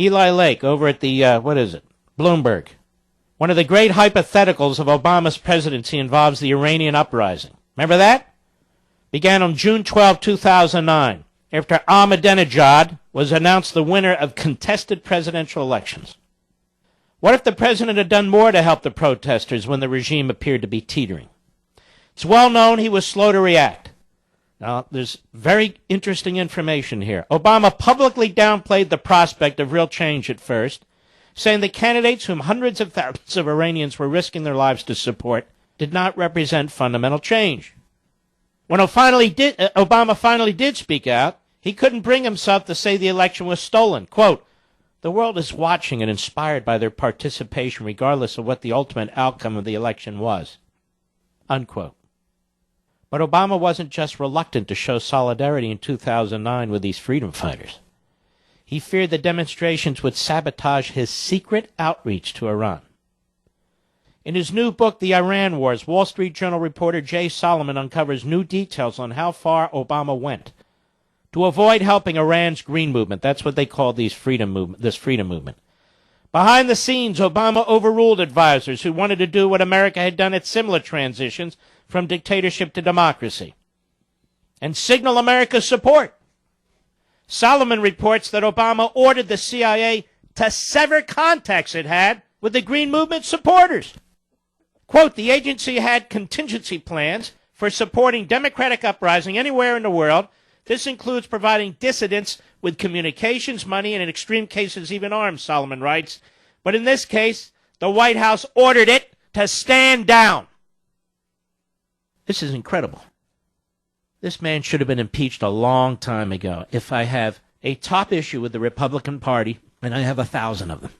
Eli Lake over at the, Bloomberg. One of the great hypotheticals of Obama's presidency involves the Iranian uprising. Remember that? Began on June 12, 2009, after Ahmadinejad was announced the winner of contested presidential elections. What if the president had done more to help the protesters when the regime appeared to be teetering? It's well known he was slow to react. Now, there's very interesting information here. Obama publicly downplayed the prospect of real change at first, saying the candidates whom hundreds of thousands of Iranians were risking their lives to support did not represent fundamental change. When Obama finally did speak out, he couldn't bring himself to say the election was stolen. Quote, "The world is watching and inspired by their participation regardless of what the ultimate outcome of the election was." Unquote. But Obama wasn't just reluctant to show solidarity in 2009 with these freedom fighters. He feared the demonstrations would sabotage his secret outreach to Iran. In his new book, The Iran Wars, Wall Street Journal reporter Jay Solomon uncovers new details on how far Obama went to avoid helping Iran's Green Movement. That's what they call this freedom movement. Behind the scenes, Obama overruled advisors who wanted to do what America had done at similar transitions from dictatorship to democracy and signal America's support. Solomon reports that Obama ordered the CIA to sever contacts it had with the Green Movement supporters. Quote, "The agency had contingency plans for supporting democratic uprising anywhere in the world. This includes providing dissidents with communications, money, and in extreme cases even arms," Solomon writes. But in this case, the White House ordered it to stand down. This is incredible. This man should have been impeached a long time ago. If I have a top issue with the Republican Party, and I have 1,000 of them,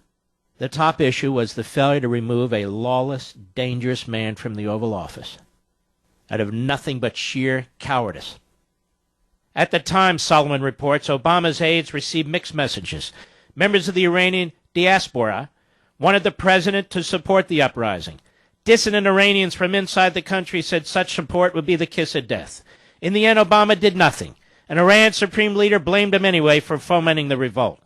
the top issue was the failure to remove a lawless, dangerous man from the Oval Office out of nothing but sheer cowardice. At the time, Solomon reports, Obama's aides received mixed messages. Members of the Iranian diaspora wanted the president to support the uprising. Dissident Iranians from inside the country said such support would be the kiss of death. In the end, Obama did nothing, and Iran's supreme leader blamed him anyway for fomenting the revolt.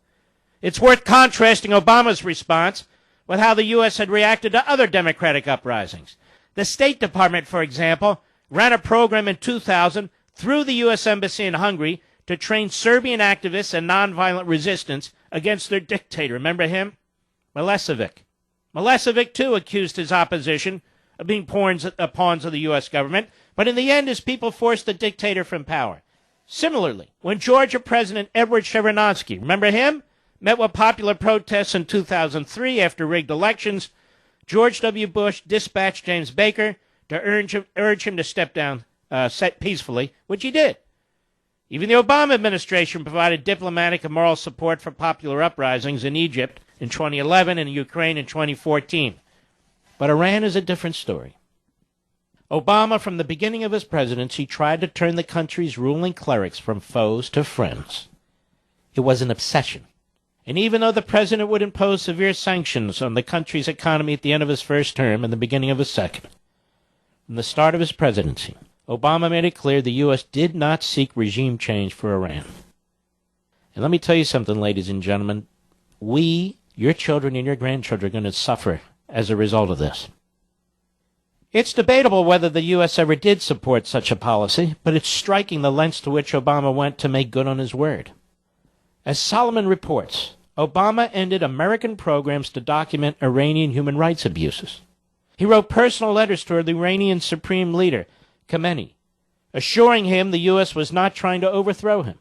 It's worth contrasting Obama's response with how the U.S. had reacted to other democratic uprisings. The State Department, for example, ran a program in 2000 through the U.S. Embassy in Hungary to train Serbian activists in nonviolent resistance against their dictator. Remember him? Milosevic. Milosevic, too, accused his opposition of being pawns of the U.S. government, but in the end, his people forced the dictator from power. Similarly, when Georgia President Edward Shevardnadze, remember him, met with popular protests in 2003 after rigged elections, George W. Bush dispatched James Baker to urge him to step down peacefully, which he did. Even the Obama administration provided diplomatic and moral support for popular uprisings in Egypt in 2011 and Ukraine in 2014. But Iran is a different story. Obama, from the beginning of his presidency, tried to turn the country's ruling clerics from foes to friends. It was an obsession. And even though the president would impose severe sanctions on the country's economy at the end of his first term and the beginning of his second, from the start of his presidency, Obama made it clear the U.S. did not seek regime change for Iran. And let me tell you something, ladies and gentlemen. We, your children and your grandchildren, are going to suffer as a result of this. It's debatable whether the U.S. ever did support such a policy, but it's striking the lengths to which Obama went to make good on his word. As Solomon reports, Obama ended American programs to document Iranian human rights abuses. He wrote personal letters to the Iranian Supreme Leader, Khamenei, assuring him the U.S. was not trying to overthrow him.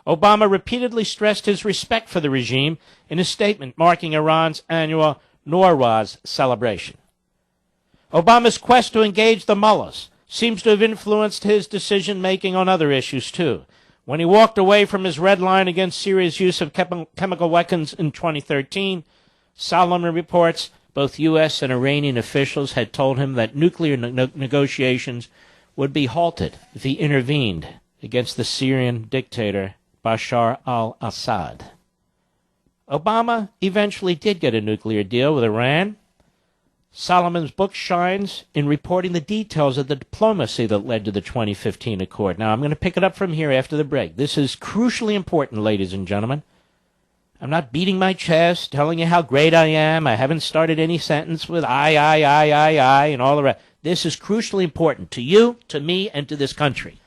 Obama repeatedly stressed his respect for the regime in a statement marking Iran's annual Nowruz celebration. Obama's quest to engage the mullahs seems to have influenced his decision-making on other issues, too. When he walked away from his red line against Syria's use of chemical weapons in 2013, Solomon reports both U.S. and Iranian officials had told him that nuclear negotiations would be halted if he intervened against the Syrian dictator Bashar al-Assad. Obama eventually did get a nuclear deal with Iran. Solomon's book shines in reporting the details of the diplomacy that led to the 2015 accord. Now, I'm going to pick it up from here after the break. This is crucially important, ladies and gentlemen. I'm not beating my chest, telling you how great I am. I haven't started any sentence with I, and all the rest. This is crucially important to you, to me, and to this country.